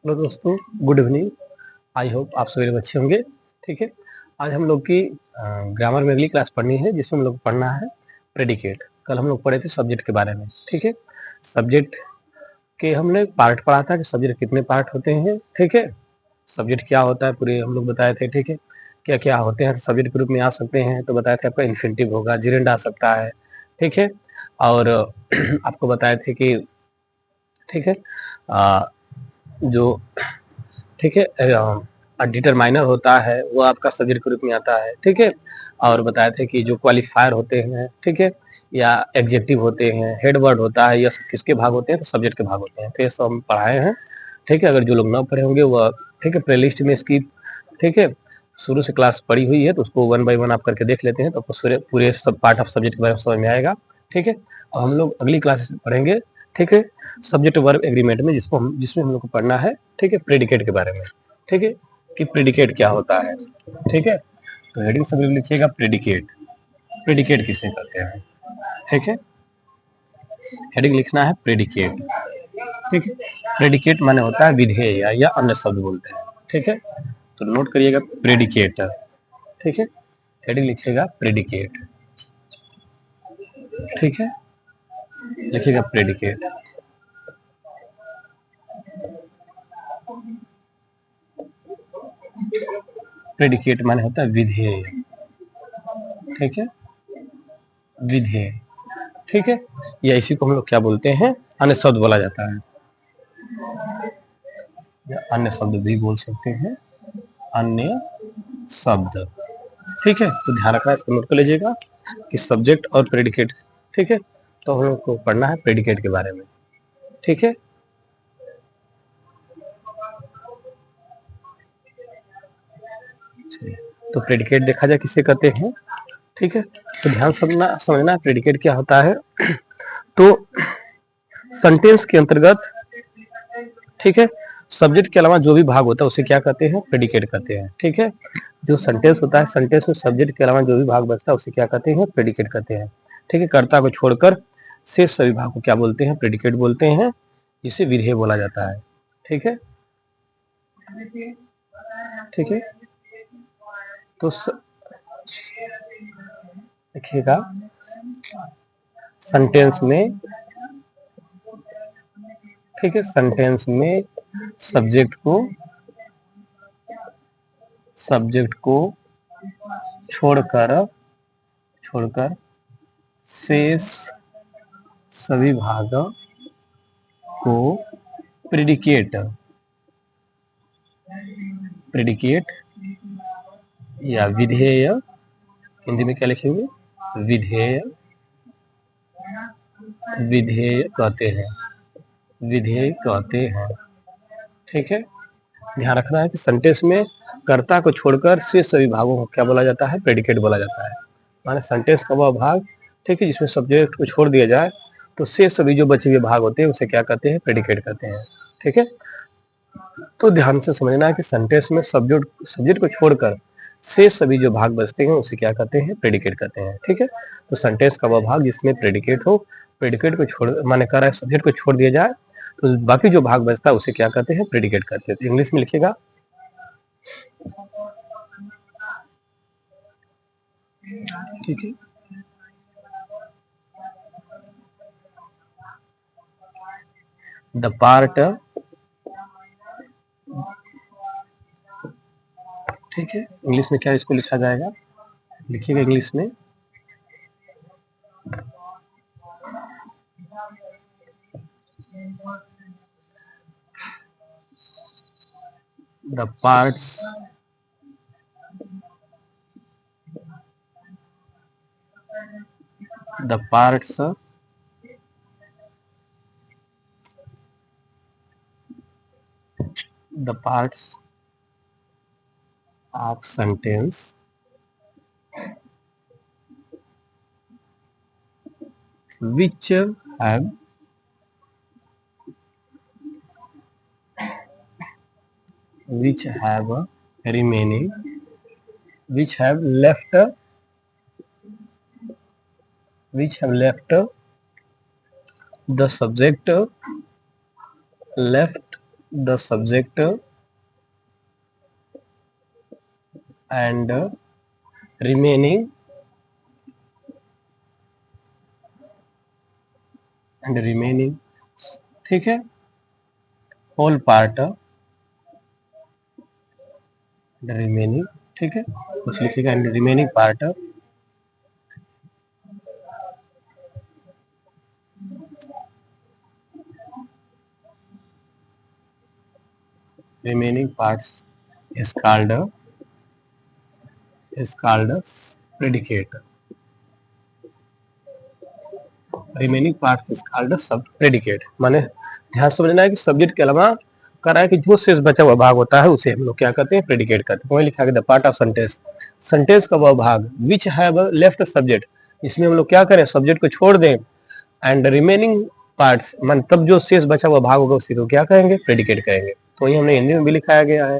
Hello दोस्तों, good evening. I hope आप सभी लोग अच्छे होंगे। ठीक है, आज हम लोग की ग्रामर में अगली क्लास पढ़नी है जिसमें हम लोग पढ़ना है प्रेडिकेट। कल हम लोग पढ़े थे सब्जेक्ट के बारे में। ठीक है, सब्जेक्ट के हमने पार्ट पढ़ा था कि सब्जेक्ट कितने पार्ट होते हैं। ठीक है, सब्जेक्ट क्या होता है पूरे हम लोग बताए थे। ठीक है, क्या क्या होते हैं सब्जेक्ट के रूप में आ सकते हैं, तो बताए थे आपका इन्फिनिटिव होगा, जिरेंड आ सकता है। ठीक है, और आपको बताए थे कि ठीक है जो ठीक है डिटरमाइनर होता है वो आपका सब्जेक्ट के रूप में आता है। ठीक है, और बताए थे कि जो क्वालिफायर होते हैं, ठीक है, या एग्जेक्टिव होते हैं, हेड वर्ड होता है, या किसके भाग होते हैं, तो सब्जेक्ट के भाग होते हैं। तो ये सब हम पढ़ाए हैं। ठीक है, अगर जो लोग ना पढ़े होंगे वह ठीक है प्लेलिस्ट में इसकी ठीक है शुरू से क्लास पढ़ी हुई है, तो उसको वन बाय वन आप करके देख लेते हैं तो आपको पूरे सब पार्ट ऑफ सब्जेक्ट के बारे में समझ में आएगा। ठीक है, और हम लोग अगली क्लास पढ़ेंगे ठीक है सब्जेक्ट वर्ब एग्रीमेंट में, जिसमें हम लोग को पढ़ना है ठीक है प्रेडिकेट के बारे में। ठीक है, कि प्रेडिकेट क्या होता है। ठीक है, तो हेडिंग सब लिखिएगा प्रेडिकेट। प्रेडिकेट किसे कहते हैं। ठीक है, हेडिंग लिखना है प्रेडिकेट। ठीक है, प्रेडिकेट माने होता है विधेय या अन्य शब्द बोलते हैं। ठीक है, तो नोट करिएगा प्रेडिकेट। ठीक है, हेडिंग लिखिएगा प्रेडिकेट। ठीक है, लिखिएगा प्रेडिकेट। प्रेडिकेट माने होता है विधेय। ठीक है, विधेय। ठीक है, या इसी को हम लोग क्या बोलते हैं, अन्य शब्द बोला जाता है, या अन्य शब्द भी बोल सकते हैं, अन्य शब्द। ठीक है, तो ध्यान रखना, इसको नोट कर लीजिएगा कि सब्जेक्ट और प्रेडिकेट। ठीक है, तो हम लोग को पढ़ना है प्रेडिकेट के बारे में। ठीक है, तो प्रेडिकेट देखा जाए किसे कहते हैं। ठीक है, तो ध्यान समझना प्रेडिकेट क्या होता है। तो सेंटेंस के अंतर्गत ठीक है सब्जेक्ट के अलावा जो भी भाग होता है उसे क्या कहते हैं, प्रेडिकेट कहते हैं। ठीक है, जो सेंटेंस होता है, सेंटेंस में सब्जेक्ट के अलावा जो भी भाग बचता है उसे क्या कहते हैं, प्रेडिकेट कहते हैं। ठीक है, कर्ता को छोड़कर शेष सभी भाग को क्या बोलते हैं, प्रेडिकेट बोलते हैं, जिसे विधेय बोला जाता है। ठीक है, ठीक है, तो देखिएगा सेंटेंस में, ठीक है, सेंटेंस में सब्जेक्ट को छोड़कर छोड़कर शेष सभी भाग को प्रेडिकेट प्रेडिकेट या विधेय, हिंदी में क्या लिखेंगे, विधेय, विधेय कहते हैं, विधेय कहते हैं। ठीक है, ध्यान रखना है कि सेंटेंस में कर्ता को छोड़कर शेष सभी भागों को क्या बोला जाता है, प्रेडिकेट बोला जाता है। माने सेंटेंस का वह भाग ठीक है जिसमें सब्जेक्ट को छोड़ दिया जाए तो शेष सभी जो बचे हुए भाग होते हैं उसे क्या कहते हैं, प्रेडिकेट कहते हैं। ठीक है, तो ध्यान से समझना है कि सेंटेंस में सब्जेक्ट को छोड़कर शेष सभी जो भाग बचते हैं उसे क्या कहते हैं, प्रेडिकेट कहते हैं। ठीक है, तो सेंटेंस का वह भाग जिसमें प्रेडिकेट हो, प्रेडिकेट को छोड़ माने कर रहा है सब्जेक्ट को छोड़ दिया जाए तो बाकी जो भाग बचता है उसे क्या कहते हैं, प्रेडिकेट कहते हैं। तो इंग्लिश में लिखिएगा, ठीक है, द पार्ट, ठीक है, इंग्लिश में क्या इसको लिखा जाएगा, लिखिएगा इंग्लिश में the parts the parts the parts of sentence which have which have remaining which have left the subject left the subject and remaining ठीक है, होल पार्ट रिमेनिंग, ठीक है, बस लिखिएगा and remaining part remaining parts is called predicate. Remaining part is called सब predicate, माने ध्यान समझना है कि सब्जेक्ट के अलावा कर रहा है कि जो शेष बचा हुआ भाग होता है उसे हम लोग क्या करते हैं, प्रेडिकेट करते हैं। वही लिखा गया the part of sentence, sentence का वह भाग विच हैव लेफ्ट सब्जेक्ट, इसमें हम लोग क्या करें, सब्जेक्ट को छोड़ दें, एंड रिमेनिंग पार्ट्स मान तब जो शेष बचा हुआ भाग होगा उसी को क्या कहेंगे, प्रेडिकेट कहेंगे। तो वही हमने हिंदी में भी लिखाया गया है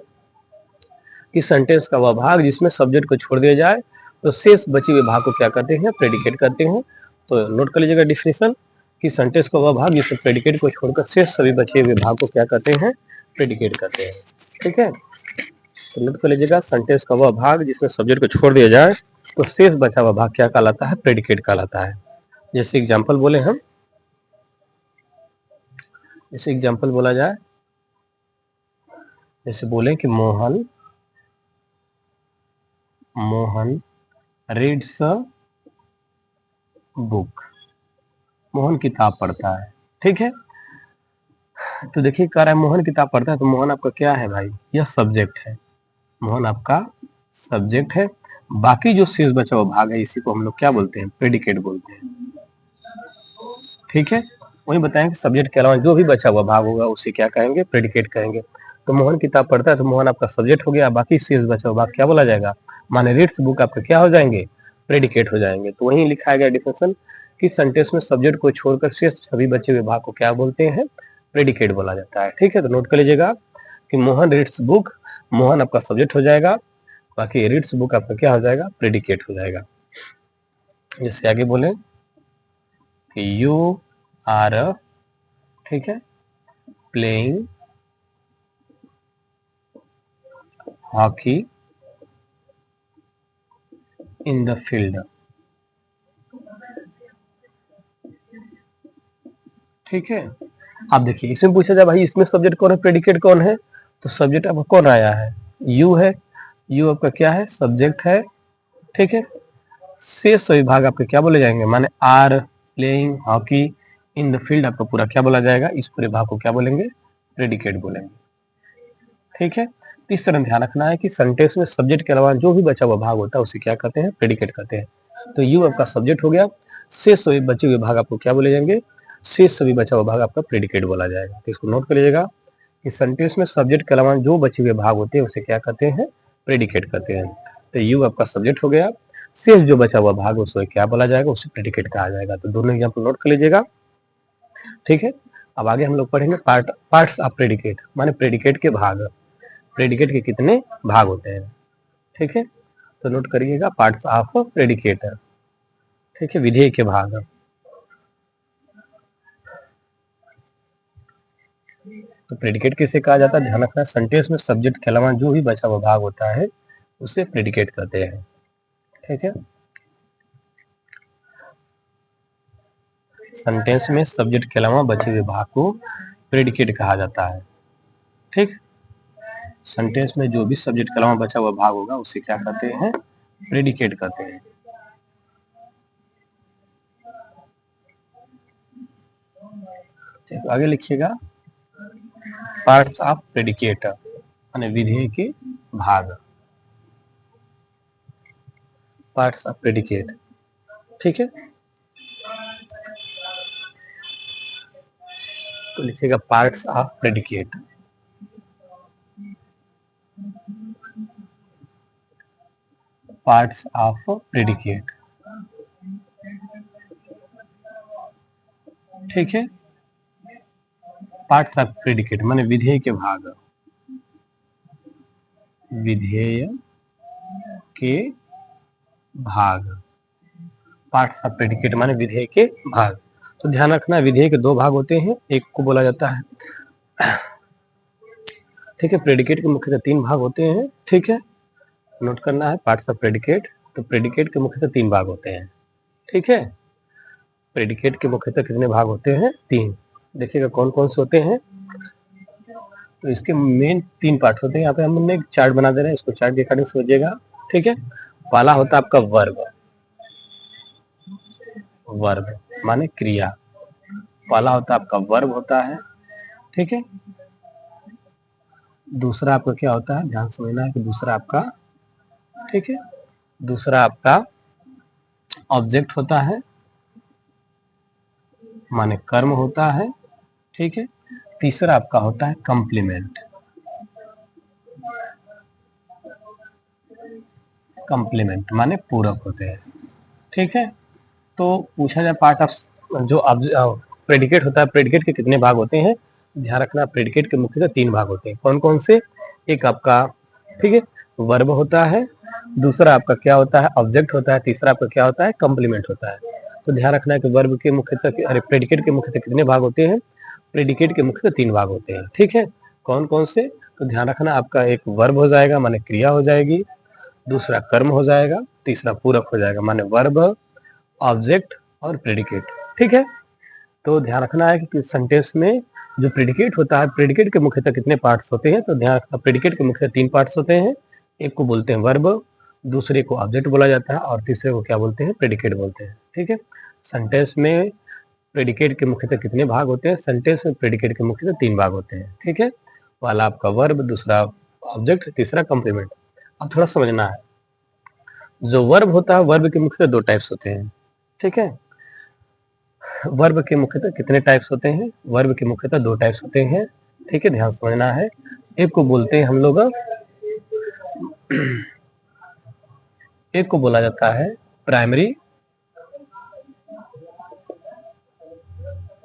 कि सेंटेंस का वह भाग जिसमें सब्जेक्ट को छोड़ दिया जाए तो शेष बचे हुए भाग को क्या करते हैं, प्रेडिकेट करते हैं। तो नोट कर लीजिएगा डिफिनेशन कि सेंटेंस का वह भाग जिसमें प्रेडिकेट को छोड़कर शेष सभी बचे हुए भाग को क्या करते हैं, प्रेडिकेट करते हैं। ठीक है, तो नोट कर लीजिएगा सेंटेंस का वह भाग जिसमें सब्जेक्ट को छोड़ दिया जाए तो शेष बचा हुआ भाग क्या कहलाता है, प्रेडिकेट कहलाता है। जैसे एग्जाम्पल बोले हम, जैसे एग्जाम्पल बोला जाए, जैसे बोले कि मोहन रीड्स बुक, मोहन किताब पढ़ता है। ठीक है, तो देखिए कह रहा है मोहन किताब पढ़ता है, तो मोहन आपका क्या है भाई, यह सब्जेक्ट है, मोहन आपका सब्जेक्ट है। बाकी जो शेष बचा हुआ भाग है इसी को हम लोग क्या बोलते हैं, प्रेडिकेट बोलते हैं। ठीक है, वही बताएं कि सब्जेक्ट के अलावा जो भी बचा हुआ भाग होगा उसे क्या कहेंगे, प्रेडिकेट कहेंगे। तो मोहन किताब पढ़ता है तो मोहन आपका सब्जेक्ट हो गया, बाकी शेष बचा हुआ भाग क्या बोला जाएगा, माने रीड्स बुक आपके क्या हो जाएंगे, प्रेडिकेट हो जाएंगे। तो वही लिखा गया डिफिनेशन कि सेंटेंस में सब्जेक्ट को छोड़कर शेष सभी बचे हुए भाग को क्या बोलते हैं, प्रेडिकेट बोला जाता है। ठीक है, तो नोट कर लीजिएगा कि मोहन रीड्स बुक, मोहन आपका सब्जेक्ट हो जाएगा, बाकी रीड्स बुक आपका क्या हो जाएगा, प्रेडिकेट हो जाएगा। जैसे आगे बोले कि यू आर, ठीक है, playing hockey in the field. ठीक है, आप देखिए इसमें पूछा जाए भाई इसमें सब्जेक्ट कौन है, प्रेडिकेट कौन है, तो सब्जेक्ट आपका कौन आया है, यू है, यू आपका क्या है, सब्जेक्ट है। ठीक है, शेष सभी भाग आपके क्या बोले जाएंगे, माने are playing hockey in the field आपका पूरा क्या बोला जाएगा, इस पूरे भाग को क्या बोलेंगे, प्रेडिकेट बोलेंगे। ठीक है, इस तरह ध्यान रखना है कि सेंटेंस में सब्जेक्ट के अलावा जो भी बचा हुआ भाग होता है उसे क्या कहते हैं, प्रेडिकेट कहते हैं। तो यू आपका सब्जेक्ट हो गया, शेष सभी बचे हुए भाग आपको क्या बोले जाएंगे, शेष सभी बचा हुआ भाग आपका प्रेडिकेट बोला जाएगा। तो इसको नोट कर लीजिएगा कि सेंटेंस में सब्जेक्ट के अलावा जो बचे हुए भाग होते हैं उसे क्या कहते हैं, प्रेडिकेट कहते हैं। तो यू आपका सब्जेक्ट हो गया, शेष जो बचा हुआ भाग उसे क्या बोला जाएगा, उसे प्रेडिकेट कहा जाएगा। तो दोनों एग्जाम्पल नोट कर लीजिएगा। ठीक है, अब आगे हम लोग पढ़ेंगे पार्ट्स ऑफ प्रेडिकेट, माने प्रेडिकेट के भाग, प्रेडिकेट के कितने भाग होते हैं। ठीक है, तो नोट करिएगा पार्ट्स ऑफ प्रेडिकेट। ठीक है, विधेय के भाग। तो प्रेडिकेट किसे कहा जाता है, ध्यान रखना, सेंटेंस में सब्जेक्ट के अलावा जो भी बचा हुआ भाग होता है उसे प्रेडिकेट कहते हैं। ठीक है, सेंटेंस में सब्जेक्ट के अलावा बचे हुए भाग को प्रेडिकेट कहा जाता है। ठीक, सेंटेंस में जो भी सब्जेक्ट के अलावा बचा हुआ भाग होगा उसे क्या कहते हैं, प्रेडिकेट कहते हैं। आगे लिखिएगा पार्ट्स ऑफ प्रेडिकेट माने विधेय के भाग, पार्ट्स ऑफ प्रेडिकेट। ठीक है, तो लिखिएगा parts of predicate. Parts of predicate. ठीक है, पार्ट्स ऑफ प्रेडिकेट माने विधेय के भाग, विधेय के भाग, पार्ट्स ऑफ प्रेडिकेट माने विधेय के भाग। तो ध्यान रखना विधेय के दो भाग होते हैं, एक को बोला जाता है ठीक है। प्रेडिकेट के मुख्यतः 3 भाग होते हैं, ठीक है, नोट करना है पार्ट्स ऑफ प्रेडिकेट। तो प्रेडिकेट के मुख्यतः 3 भाग होते हैं, ठीक है। प्रेडिकेट के मुख्यतः कितने भाग होते हैं? 3। देखिएगा कौन कौन से होते हैं। तो इसके मेन 3 पार्ट होते हैं। यहाँ पे हमने एक चार्ट बना दे रहे हैं, इसको चार्ट के अकॉर्डिंग समझिएगा, ठीक है। पहला होता है आपका वर्ब, वर्ब माने क्रिया। पहला होता है आपका वर्ब होता है, ठीक है। दूसरा आपका क्या होता है, ध्यान समझना है कि दूसरा आपका, ठीक है, दूसरा आपका ऑब्जेक्ट होता है माने कर्म होता है, ठीक है। तीसरा आपका होता है कंप्लीमेंट, कंप्लीमेंट माने पूरक होते हैं, ठीक है। तो पूछा जाए पार्ट ऑफ जो प्रेडिकेट होता है, प्रेडिकेट के कितने भाग होते हैं? ध्यान रखना, प्रेडिकेट के मुख्यतः 3 भाग होते हैं। कौन कौन से? एक आपका, ठीक है, वर्ब होता है, दूसरा आपका क्या होता है, ऑब्जेक्ट होता है, तीसरा आपका क्या होता है, कंप्लीमेंट होता है। तो ध्यान रखना है कि वर्ब के मुख्यतः, अरे प्रेडिकेट के मुख्यतः कितने भाग होते हैं? प्रेडिकेट के मुख्यतः 3 भाग होते हैं, ठीक है। कौन कौन से? तो ध्यान रखना, आपका एक वर्ब हो जाएगा माने क्रिया हो जाएगी, दूसरा कर्म हो जाएगा, तीसरा पूरक हो जाएगा माने वर्ब, ऑब्जेक्ट और प्रेडिकेट, ठीक है। तो ध्यान रखना है कि सेंटेंस में जो प्रेडिकेट होता है, प्रेडिकेट के मुख्यतः कितने पार्ट्स होते हैं? तो ध्यान रखना, प्रेडिकेट के मुख्यतः 3 पार्ट्स होते हैं। एक को बोलते हैं वर्ब, दूसरे को ऑब्जेक्ट बोला जाता है और तीसरे को क्या बोलते हैं? प्रेडिकेट बोलते हैं, ठीक है। सेंटेंस में प्रेडिकेट के मुख्यतः कितने भाग होते हैं? सेंटेंस में प्रेडिकेट के मुख्यतः 3 भाग होते हैं, ठीक है। पहला आपका वर्ब, दूसरा ऑब्जेक्ट, तीसरा कंप्लीमेंट। अब थोड़ा समझना है, जो वर्ब होता है, वर्ब के मुख्यतः 2 टाइप्स होते हैं, ठीक है। वर्ब के मुख्यतः कितने टाइप्स होते हैं? वर्ब के मुख्यतः 2 टाइप्स होते हैं, ठीक है, ध्यान समझना है। एक को बोलते हैं हम लोग, एक को बोला जाता है प्राइमरी,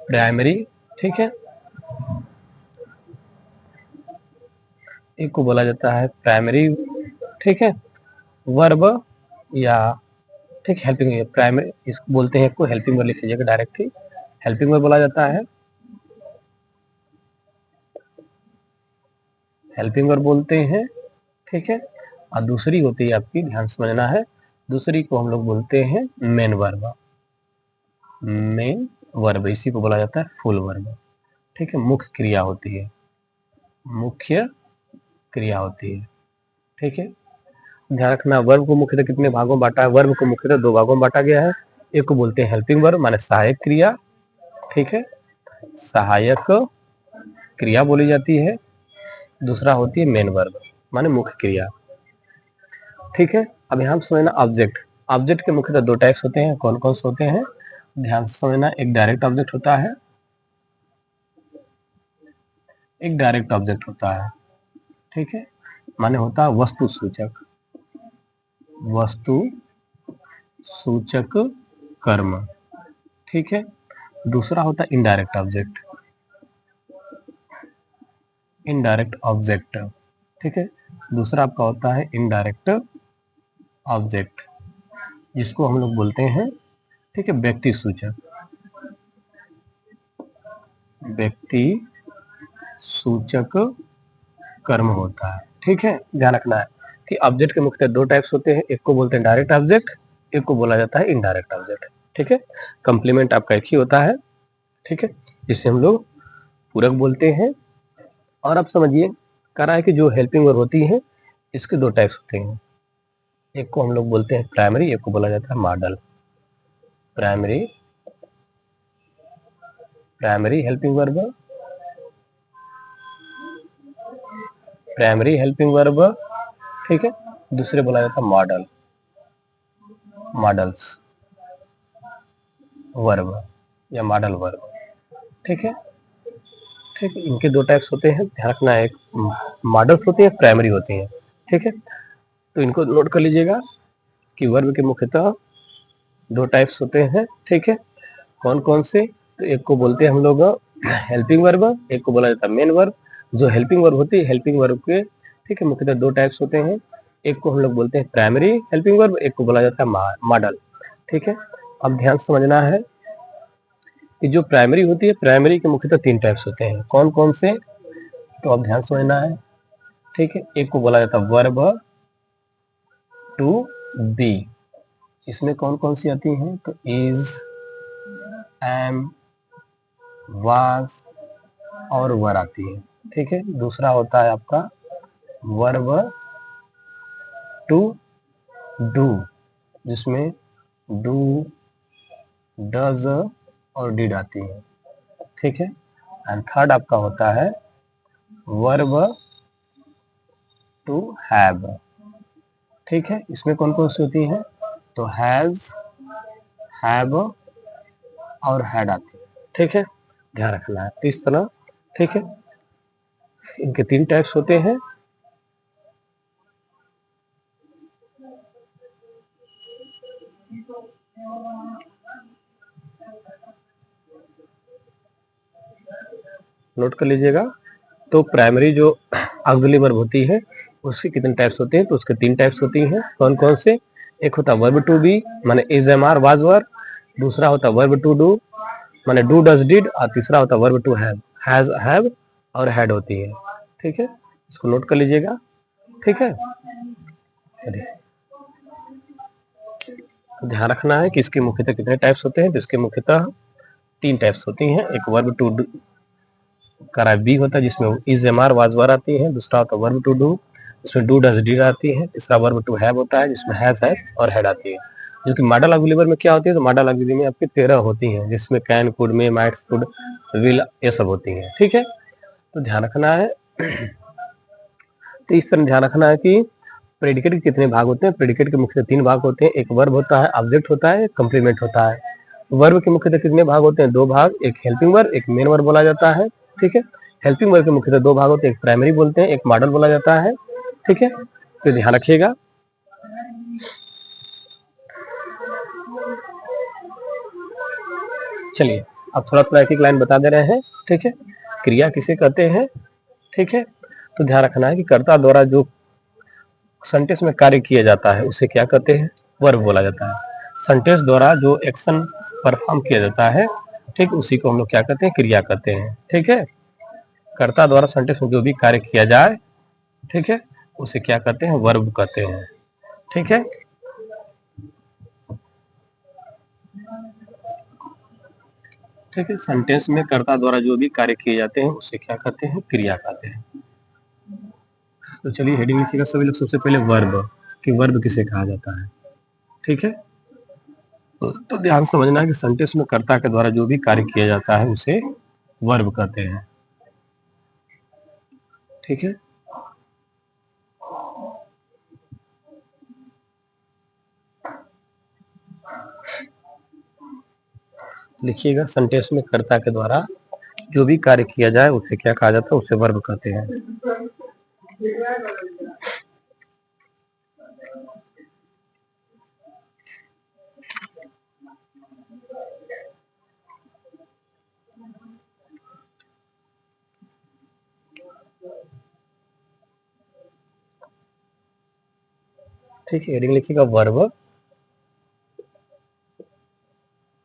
प्राइमरी, ठीक है। एक को बोला जाता है प्राइमरी, ठीक है, वर्ब या, ठीक, हेल्पिंग प्राइमरी, इसको बोलते हैं, को हेल्पिंग वर्ब लिख लीजिएगा डायरेक्ट ही, हेल्पिंग वर्ब बोला जाता है, हेल्पिंग वर्ब बोलते हैं, ठीक है। और दूसरी होती है आपकी, ध्यान समझना है, दूसरी को हम लोग बोलते हैं मेन वर्ब, मेन वर्ब, इसी को बोला जाता है फुल वर्ब, ठीक है। मुख्य क्रिया होती है, मुख्य क्रिया होती है, ठीक है। ध्यान रखना, वर्ब को मुख्यतः कितने भागों में बांटा है? वर्ब को मुख्यतः 2 भागों में बांटा गया है। एक को बोलते हैं हेल्पिंग वर्ब माने सहायक क्रिया, ठीक है, सहायक क्रिया बोली जाती है। दूसरा होती है मेन वर्ब माने मुख्य क्रिया, ठीक है। अब यहाँ समझना ऑब्जेक्ट, ऑब्जेक्ट के मुख्यतः 2 टाइप्स होते हैं। कौन कौन से होते हैं? ध्यान से समझना, एक डायरेक्ट ऑब्जेक्ट होता है, एक डायरेक्ट ऑब्जेक्ट होता है, ठीक है, माने होता है वस्तु सूचक, वस्तु सूचक कर्म, ठीक है। दूसरा होता है इनडायरेक्ट ऑब्जेक्ट, इनडायरेक्ट ऑब्जेक्ट, ठीक है। दूसरा आपका होता है इनडायरेक्ट ऑब्जेक्ट, जिसको हम लोग बोलते हैं, ठीक है, व्यक्ति सूचक, व्यक्ति सूचक कर्म होता है, ठीक है। ध्यान रखना है कि ऑब्जेक्ट के मुख्यतः 2 टाइप्स होते हैं। एक को बोलते हैं डायरेक्ट ऑब्जेक्ट, एक को बोला जाता है इनडायरेक्ट ऑब्जेक्ट, ठीक है। कंप्लीमेंट आपका एक ही होता है, ठीक है, जिसे हम लोग पूरक बोलते हैं। और अब समझिए, कह रहा है कि जो हेल्पिंग वर्ब होती है, इसके 2 टाइप्स होते हैं। एक को हम लोग बोलते हैं प्राइमरी, एक को बोला जाता है model, primary, primary helping verb, primary helping verb, ठीक है। दूसरे बोला जाता है मॉडल, मॉडल्स वर्ब या मॉडल वर्ब, ठीक है, ठीक है। इनके 2 टाइप्स होते हैं, ध्यान रखना है, एक मॉडल्स होती है, प्राइमरी होती है, ठीक है। तो इनको नोट कर लीजिएगा कि वर्ब के मुख्यतः 2 टाइप्स होते हैं, ठीक है। कौन कौन से? तो एक को बोलते हैं हम लोग हेल्पिंग वर्ब, एक को बोला जाता है मेन वर्ब। जो हेल्पिंग वर्ब होती है, हेल्पिंग वर्ब के, ठीक है, मुख्यतः 2 टाइप्स होते हैं। एक को हम लोग बोलते हैं प्राइमरी हेल्पिंग वर्ब, एक को बोला जाता है मॉडल, ठीक है। अब ध्यान समझना है कि जो प्राइमरी होती है, प्राइमरी के मुख्यतः 3 टाइप्स होते हैं। कौन कौन से? तो अब ध्यान समझना है, ठीक है। एक को बोला जाता है वर्ब टू बी। इसमें कौन कौन सी आती हैं? तो इज, एम, वाज और वर आती है। ठीक है। दूसरा होता है आपका वर्ब टू डू, जिसमें डू, डज और डिड आती है। ठीक है। एंड थर्ड आपका होता है वर्ब टू हैव। ठीक है। इसमें कौन कौन सी होती है? तो हैज, हैव और हैड आती है। ठीक है। ध्यान रखना है। तो इस तरह, ठीक है, इनके 3 टाइप्स होते हैं। नोट कर लीजिएगा। तो प्राइमरी जो ऑक्सिलरी वर्ब होती है उसके कितने टाइप्स होते हैं? तो उसके 3 टाइप्स होती हैं। कौन कौन से? एक होता है वर्ब टू बी माने is, am, are, was, were. दूसरा होता है वर्ब टू डू माने डू, डज, डिड। और तीसरा होता है verb to have, has, have और हैड होती है। ठीक है। इसको नोट कर लीजिएगा। ठीक है। ध्यान रखना है कि इसके मुख्यतः कितने टाइप्स होते हैं? तो इसके मुख्यतः 3 टाइप्स होती हैं। एक वर्ब टू डू का बी होता है जिसमें इज, एम, आर, वाज, वर आती है। दूसरा होता है वर्ब टू डू, इसमें डू, डज, डिड आती है। तीसरा वर्ब टू हैव होता है जिसमें हैज, हैव और हैड आती है। जो कि मॉडल ऑक्सिलरी वर्ब में क्या होती है? तो मॉडल ऑक्सिलरी में आपकी 13 होती हैं, जिसमें can, could, may, might, should, will ये सब होती हैं। ठीक है। तो ध्यान रखना है। तो इस तरह ध्यान रखना है कि प्रेडिकेट के कितने भाग होते हैं? प्रेडिकेट के मुख्य 3 भाग होते हैं। एक वर्ब होता है, ऑब्जेक्ट होता है, कंप्लीमेंट होता है। वर्ब के मुख्यतः कितने भाग होते हैं? 2 भाग। एक हेल्पिंग वर्ब, एक मेन वर्ब बोला जाता है। ठीक है। हेल्पिंग वर्ब के मुख्यतः 2 भाग होते हैं, एक प्राइमरी बोलते हैं, एक मॉडल बोला जाता है। ठीक है। तो ध्यान रखिएगा। चलिए अब थोड़ा थोड़ा एक लाइन बता दे रहे हैं। ठीक है। क्रिया किसे कहते हैं? ठीक है। तो ध्यान रखना है कि कर्ता द्वारा जो सेंटेंस में कार्य किया जाता है उसे क्या कहते हैं? वर्ब बोला जाता है। सेंटेंस द्वारा जो एक्शन परफॉर्म किया जाता है, ठीक, उसी को हम लोग क्या कहते हैं? क्रिया कहते हैं। ठीक है। कर्ता द्वारा सेंटेंस में जो भी कार्य किया जाए, ठीक है, उसे क्या कहते हैं? वर्ब कहते हैं। ठीक है। ठीक है। सेंटेंस में कर्ता द्वारा जो भी कार्य किए जाते हैं उसे क्या कहते हैं? क्रिया कहते हैं। तो चलिए हेडिंग लिखिएगा सभी लोग। सबसे पहले वर्ब, कि वर्ब किसे कहा जाता है। ठीक है। तो ध्यान समझना है कि सेंटेंस में कर्ता के द्वारा जो भी कार्य किया जाता है उसे वर्ब कहते हैं। ठीक है। लिखिएगा, सेंटेंस में कर्ता के द्वारा जो भी कार्य किया जाए उसे क्या कहा जाता है? उसे वर्ब कहते हैं। ठीक है। हेडिंग लिखिएगा वर्ब,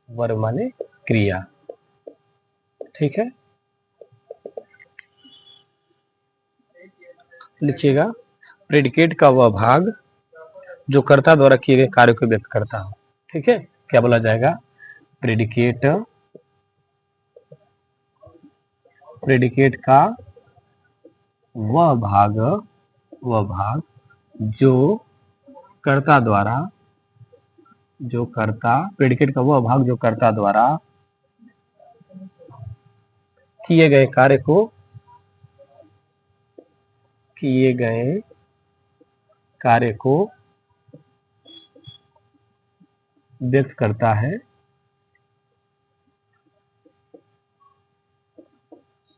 वर्ब माने क्रिया। ठीक है। लिखिएगा, प्रेडिकेट का वह भाग जो कर्ता द्वारा किए गए कार्य को व्यक्त करता हो। ठीक है। क्या बोला जाएगा? प्रेडिकेट, प्रेडिकेट का वह भाग, वह भाग जो कर्ता द्वारा, जो कर्ता, प्रेडिकेट का वह भाग जो कर्ता द्वारा किए गए कार्य को, किए गए कार्य को व्यक्त करता है,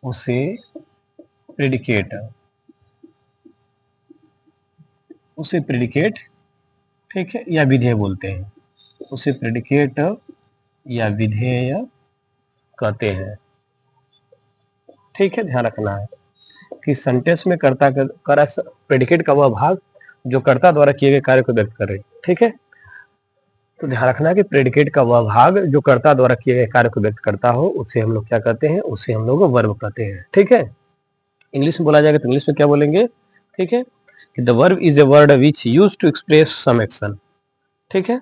उसे प्रेडिकेट, उसे प्रेडिकेट, ठीक है, या विधेय बोलते हैं। उसे प्रेडिकेट या विधेय कहते हैं। ठीक है। ध्यान रखना है कि सेंटेंस में कर्ता का प्रेडिकेट का वह भाग जो कर्ता द्वारा किए गए कार्य को व्यक्त करे। ठीक है। तो ध्यान रखना है कि प्रेडिकेट का वह भाग जो कर्ता द्वारा किए गए कार्य को व्यक्त करता हो उसे हम लोग क्या कहते हैं? उसे हम लोग वर्ब कहते हैं। ठीक है। इंग्लिश में बोला जाएगा तो इंग्लिश में क्या बोलेंगे? ठीक है, the verb is a word which use to express some action. ठीक है,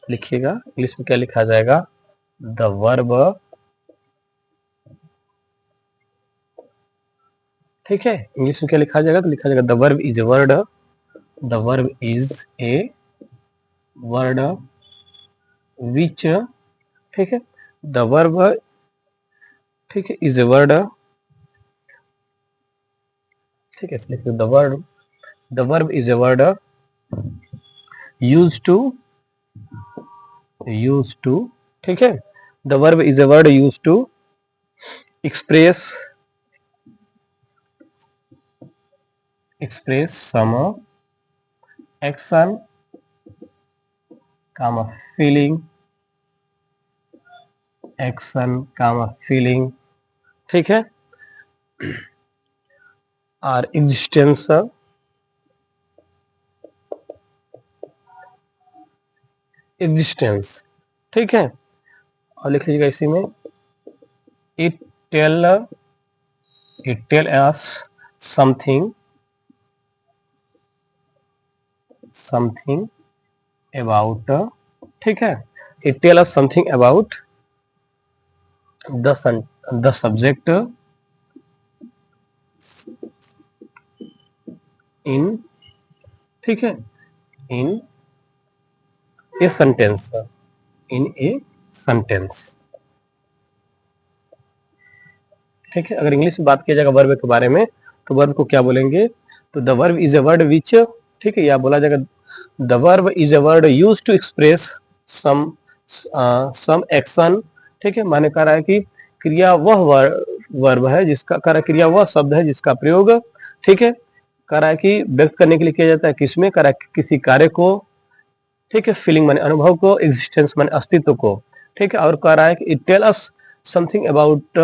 लिखिएगा इंग्लिश में क्या लिखा जाएगा, द वर्ब, ठीक है, इंग्लिश में क्या लिखा जाएगा, तो लिखा जाएगा the verb is a word, the verb is a word which, ठीक है, द वर्ब, ठीक है, इज ए वर्ड, ठीक है, लिखिए the verb is a word use to, ठीक है, the verb is a word use to express some action, काम फीलिंग, एक्शन काम फीलिंग, ठीक है, और एग्जिस्टेंस, ठीक है, और लिख लीजिएगा इसी में it tell us something about, ठीक है, it tell us something about the subject in, ठीक है, इन ए सेंटेंस, ठीक है। अगर इंग्लिश में बात किया जाएगा वर्ब के बारे में, तो वर्ब को क्या बोलेंगे, तो the verb is a word which, ठीक है, या बोला जाएगा the verb is a word use to express some action, ठीक है, माने कह रहा है कि क्रिया वह वर्ब है जिसका, कह रहा है क्रिया वह शब्द है जिसका प्रयोग, ठीक है, कह रहा है कि व्यक्त करने के लिए किया जाता है, किसमें, कह रहा है किसी कार्य को, ठीक है, फीलिंग माने अनुभव को, एग्जिस्टेंस माने अस्तित्व को, ठीक है, और कह रहा है कि it tell us something about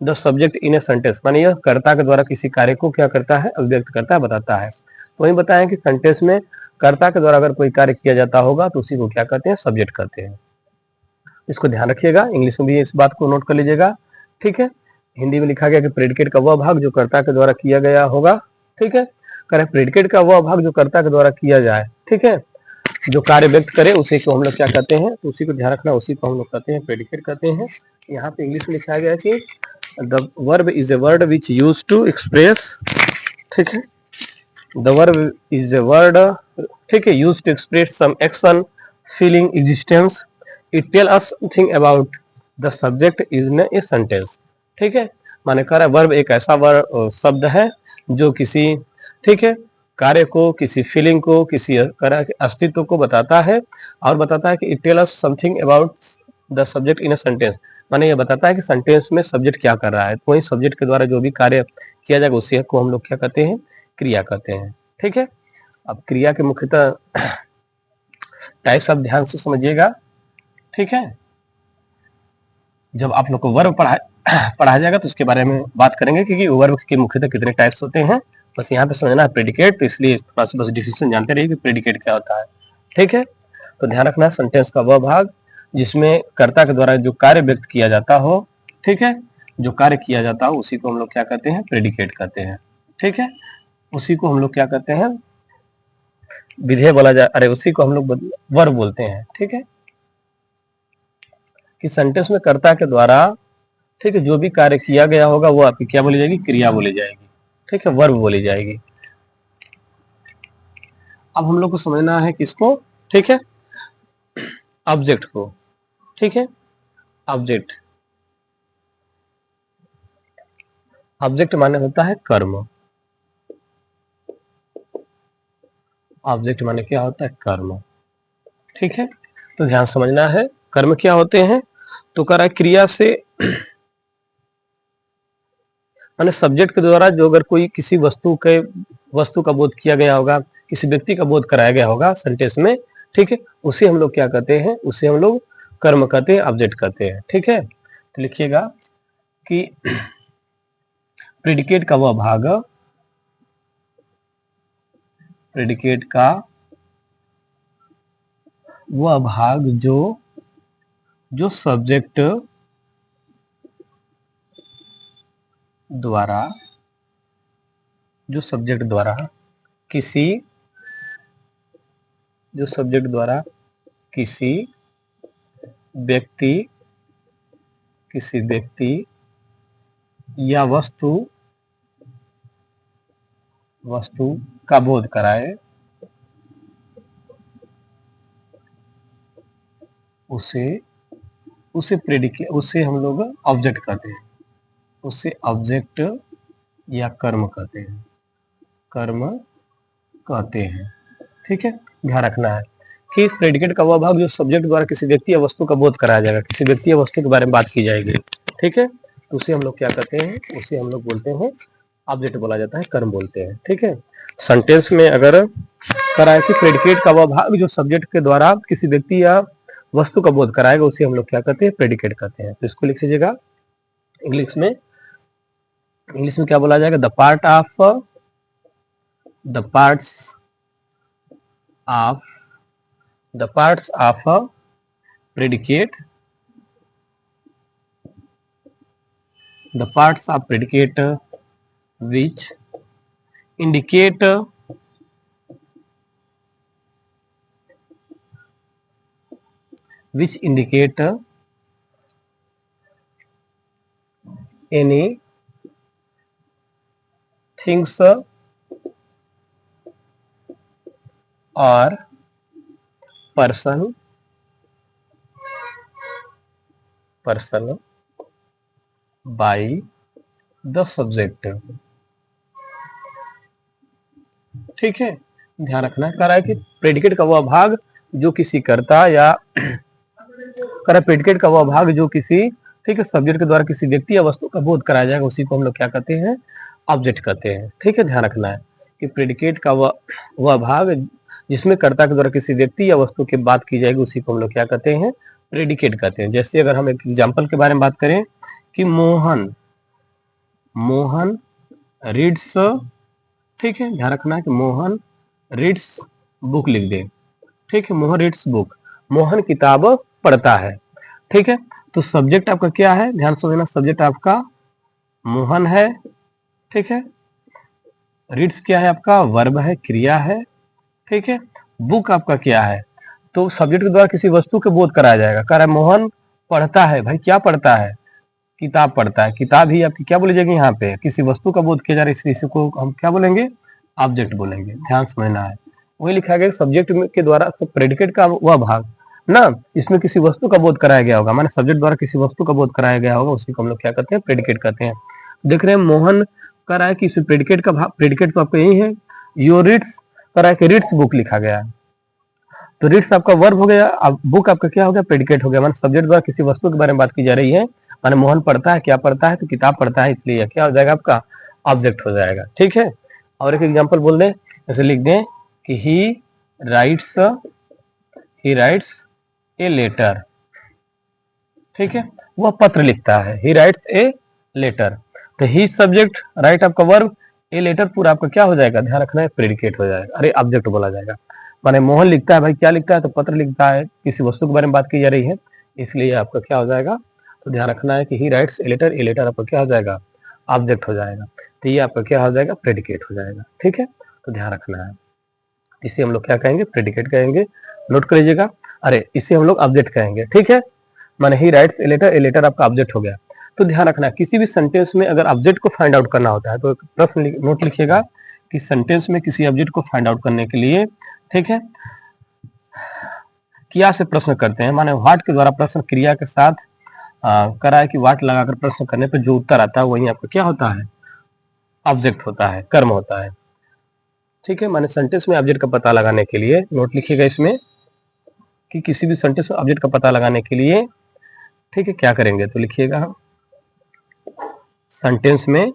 the subject in a sentence, माने यह कर्ता के द्वारा किसी कार्य को क्या करता है, अभिव्यक्त करता है, बताता है। तो वही बताया कि सेंटेंस में कर्ता के द्वारा अगर कोई कार्य किया जाता होगा तो उसी को क्या कहते हैं, सब्जेक्ट कहते हैं। इसको ध्यान रखिएगा, इंग्लिश में भी इस बात को नोट कर लीजिएगा, ठीक है। हिंदी में लिखा गया कि प्रेडिकेट का वह भाग जो कर्ता के द्वारा किया गया होगा, ठीक है, करें प्रेडिकेट का वह भाग जो कर्ता के द्वारा किया जाए, ठीक है, जो कार्य व्यक्त करे उसी को हम लोग क्या कहते हैं, तो उसी को ध्यान रखना, उसी को हम लोग कहते हैं प्रेडिकेट कहते हैं। यहाँ पे इंग्लिश में लिखा गया है कि the verb is a word which use to express, ठीक है, the verb is a word, ठीक है, use to express some action feeling existence, it tell us something about the subject in a sentence, ठीक है, माने कह रहा है वर्ब एक ऐसा वर्ड शब्द है जो किसी, ठीक है, कार्य को, किसी फीलिंग को, किसी तरह के अस्तित्व को बताता है, और बताता है कि it tell us something about the subject in a sentence, माने ये बताता है कि सेंटेंस में सब्जेक्ट क्या कर रहा है, वही सब्जेक्ट के द्वारा जो भी कार्य किया जाएगा उसी को हम लोग क्या कहते हैं, क्रिया कहते हैं, ठीक है। अब क्रिया के मुख्यतः टाइप्स आप ध्यान से समझिएगा, ठीक है, जब आप लोग को वर्ब पढ़ाया जाएगा तो उसके बारे में बात करेंगे, क्योंकि वर्ब के मुख्यतः कितने टाइप्स होते हैं, बस यहाँ पे समझना है प्रेडिकेट, तो इसलिए थोड़ा सा बस डिफिनेशन जानते रहिए कि प्रेडिकेट क्या होता है, ठीक है। तो ध्यान रखना सेंटेंस का वह भाग जिसमें कर्ता के द्वारा जो कार्य व्यक्त किया जाता हो, ठीक है, जो कार्य किया जाता हो उसी को हम लोग क्या कहते हैं, प्रेडिकेट कहते हैं, ठीक है, उसी को हम लोग क्या कहते हैं, विधेय बोला जाए, अरे उसी को हम लोग वर्ब बोलते हैं, ठीक है, कि सेंटेंस में कर्ता के द्वारा, ठीक है, जो भी कार्य किया गया होगा वो आपकी क्या बोली जाएगी, क्रिया बोली जाएगी, ठीक है, वर्ब बोली जाएगी। अब हम लोग को समझना है किसको, ठीक है, ऑब्जेक्ट को, ठीक है, ऑब्जेक्ट, ऑब्जेक्ट माने होता है कर्म, ऑब्जेक्ट माने क्या होता है, कर्म, ठीक है, तो ध्यान समझना है कर्म क्या होते हैं, तो कह रहा है क्रिया से, माने सब्जेक्ट के द्वारा जो अगर कोई किसी वस्तु का बोध किया गया होगा, किसी व्यक्ति का बोध कराया गया होगा सेंटेंस में, ठीक है, उसे हम लोग क्या कहते हैं, उसे हम लोग कर्म कहते हैं, ऑब्जेक्ट कहते हैं, ठीक है। तो लिखिएगा कि प्रेडिकेट का वह भाग, प्रेडिकेट का वह भाग जो सब्जेक्ट द्वारा किसी व्यक्ति या वस्तु का बोध कराए, उसे हम लोग ऑब्जेक्ट कहते हैं, उसे ऑब्जेक्ट या कर्म कहते हैं। ठीक है, ध्यान रखना है कि प्रेडिकेट का वह भाग जो सब्जेक्ट द्वारा किसी व्यक्ति या वस्तु का बोध कराया जाएगा, किसी व्यक्ति या वस्तु के बारे में बात की जाएगी। ठीक है, तो उसे हम लोग क्या कहते हैं, उसे हम लोग बोलते हैं ऑब्जेक्ट बोला जाता है, कर्म बोलते हैं। ठीक है, सेंटेंस में अगर करा है कि प्रेडिकेट का वह भाग जो सब्जेक्ट के द्वारा किसी व्यक्ति या वस्तु का बोध कराएगा, उसे हम लोग क्या कहते हैं, प्रेडिकेट कहते हैं। तो इसको लिख लीजिएगा, इंग्लिश में क्या बोला जाएगा, the parts of a predicate, which indicate any things or person by the subject। ठीक है, ध्यान रखना कह रहा है कि प्रेडिकेट का वह भाग जो किसी कर्ता या प्रेडिकेट का वह भाग जो किसी, ठीक है, सब्जेक्ट के द्वारा किसी व्यक्ति या वस्तु का बोध कराया जाएगा, उसी को हम लोग क्या कहते हैं, ऑब्जेक्ट कहते हैं। ठीक है, ध्यान रखना है कि प्रेडिकेट का वह भाग जिसमें कर्ता के द्वारा किसी व्यक्ति या वस्तु की बात की जाएगी, उसी को हम लोग क्या कहते हैं, प्रेडिकेट कहते हैं। जैसे अगर हम एक एग्जाम्पल के बारे में बात करें कि मोहन रीड्स, ठीक है, ध्यान रखना है कि मोहन रीड्स बुक लिख दे। ठीक है, मोहन रीड्स बुक, मोहन किताब पढ़ता है। ठीक है, तो सब्जेक्ट आपका क्या है, ध्यान से समझना, सब्जेक्ट आपका मोहन है। ठीक है, रीड्स क्या है आपका, वर्ब है, क्रिया है। ठीक है, बुक आपका क्या है, तो सब्जेक्ट के द्वारा किसी वस्तु के बोध कराया जाएगा। कह रहा है मोहन पढ़ता है, भाई क्या पढ़ता है, किताब पढ़ता है। किताब ही आपकी क्या बोली जाएगी, यहाँ पे किसी वस्तु का बोध किया जा रहा है, इसलिए इसको हम क्या बोलेंगे, ऑब्जेक्ट बोलेंगे। ध्यान समझना है, वही लिखा गया सब्जेक्ट के द्वारा प्रेडिकेट का वह भाग ना, इसमें किसी वस्तु का बोध कराया गया होगा, माने सब्जेक्ट द्वारा किसी वस्तु का बोध कराया गया होगा, उसी को हम लोग क्या कहते हैं, प्रेडिकेट कहते हैं। देख रहे हैं मोहन कह रहा है कि इस प्रेडिकेट का भाग, प्रेडिकेट तो आपका यही है, योर रीड्स कह रहा है कि रीड्स बुक लिखा गया है, तो रीड्स आपका वर्ब हो गया, अब बुक आपका क्या हो गया, प्रेडिकेट हो गया, माने सब्जेक्ट द्वारा किसी वस्तु के बारे में बात की जा रही है, माने मोहन पढ़ता है, क्या पढ़ता है, तो किताब पढ़ता है, इसलिए क्या हो जाएगा आपका, ऑब्जेक्ट हो जाएगा। ठीक है, और एक एग्जांपल बोल दें, ऐसे लिख दें कि ही राइट्स ए लेटर। ठीक है, वह पत्र लिखता है, ही राइट्स ए लेटर, तो ही सब्जेक्ट, राइट आपका वर्ब, ए लेटर पूरा आपका क्या हो जाएगा, ध्यान रखना है, प्रेडिकेट हो जाएगा, अरे ऑब्जेक्ट बोला जाएगा। माने मोहन लिखता है, भाई क्या लिखता है, तो पत्र लिखता है, किसी वस्तु के बारे में बात की जा रही है, इसलिए आपका क्या हो जाएगा, तो ध्यान रखना है कि ही राइट्स ए लेटर आपका क्या हो जाएगा, ऑब्जेक्ट हो जाएगा, तो ये आपका क्या हो जाएगा, प्रेडिकेट हो जाएगा। ठीक है, तो ध्यान रखना है, इसे हम लोग क्या कहेंगे, प्रेडिकेट कहेंगे, नोट कर लीजिएगा। अरे इसे हम लोग ऑब्जेक्ट कहेंगे। ठीक है, माने ही राइट्स ए लेटर आपका ऑब्जेक्ट हो गया। तो ध्यान रखना, किसी भी सेंटेंस में अगर ऑब्जेक्ट को फाइंड आउट करना होता है, तो प्रश्न नोट लिखिएगा कि सेंटेंस में किसी ऑब्जेक्ट को फाइंड आउट करने के लिए, ठीक है, क्या से प्रश्न करते हैं, माने व्हाट के द्वारा प्रश्न क्रिया के साथ करा है कि व्हाट लगाकर प्रश्न करने पर जो उत्तर आता है वही आपका क्या होता है, ऑब्जेक्ट होता है, कर्म होता है। ठीक है, माने सेंटेंस में ऑब्जेक्ट का पता लगाने के लिए नोट लिखिएगा इसमें कि किसी भी सेंटेंस में ऑब्जेक्ट का पता लगाने के लिए, ठीक है, क्या करेंगे, तो लिखिएगा सेंटेंस में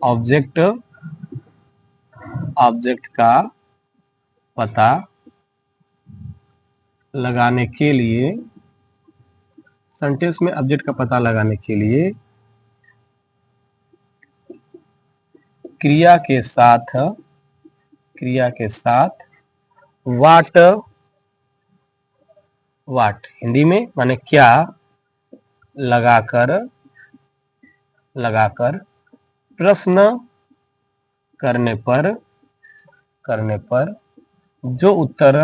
ऑब्जेक्ट का पता लगाने के लिए, सेंटेंस में ऑब्जेक्ट का पता लगाने के लिए क्रिया के क्रिया के साथ वाट हिंदी में माने क्या लगाकर प्रश्न करने पर जो उत्तर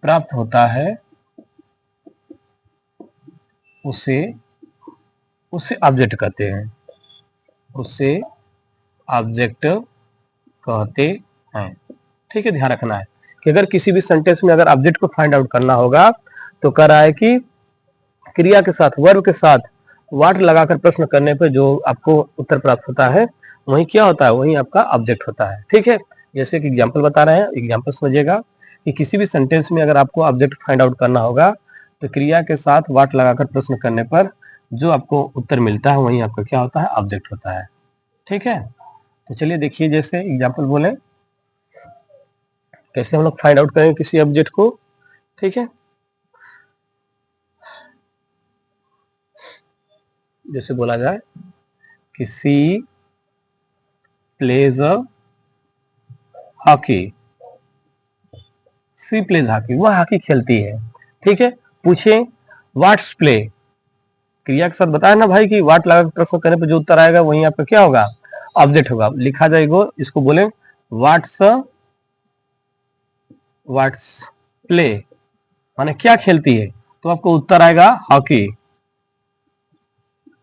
प्राप्त होता है उसे ऑब्जेक्ट कहते हैं, ठीक है। ध्यान रखना है कि अगर किसी भी सेंटेंस में अगर ऑब्जेक्ट को फाइंड आउट करना होगा तो कह रहा है कि क्रिया के साथ वर्ब के साथ वाट लगाकर प्रश्न करने पर जो आपको उत्तर प्राप्त होता है वही क्या होता है, वही आपका ऑब्जेक्ट होता है, ठीक है। जैसे कि एग्जांपल बता रहे हैं, एग्जांपल समझिएगा कि किसी भी सेंटेंस में अगर आपको ऑब्जेक्ट फाइंड आउट करना होगा तो क्रिया के साथ वाट लगाकर प्रश्न करने पर जो आपको उत्तर मिलता है वही आपका क्या होता है, ऑब्जेक्ट होता है, ठीक है। तो चलिए देखिए, जैसे एग्जांपल बोले कैसे हम लोग फाइंड आउट करेंगे किसी ऑब्जेक्ट को, ठीक है। जैसे बोला जाए किसी प्लेज हॉकी, सी प्लेज हॉकी, वह हॉकी खेलती है, ठीक है। पूछे व्हाट्स प्ले, क्रिया के साथ बताया ना भाई कि वाट लगा प्रश्न करने पर जो उत्तर आएगा वही आपका क्या होगा, ऑब्जेक्ट होगा। लिखा जाएगा, इसको बोले व्हाट्स प्ले माने क्या खेलती है, तो आपको उत्तर आएगा हॉकी,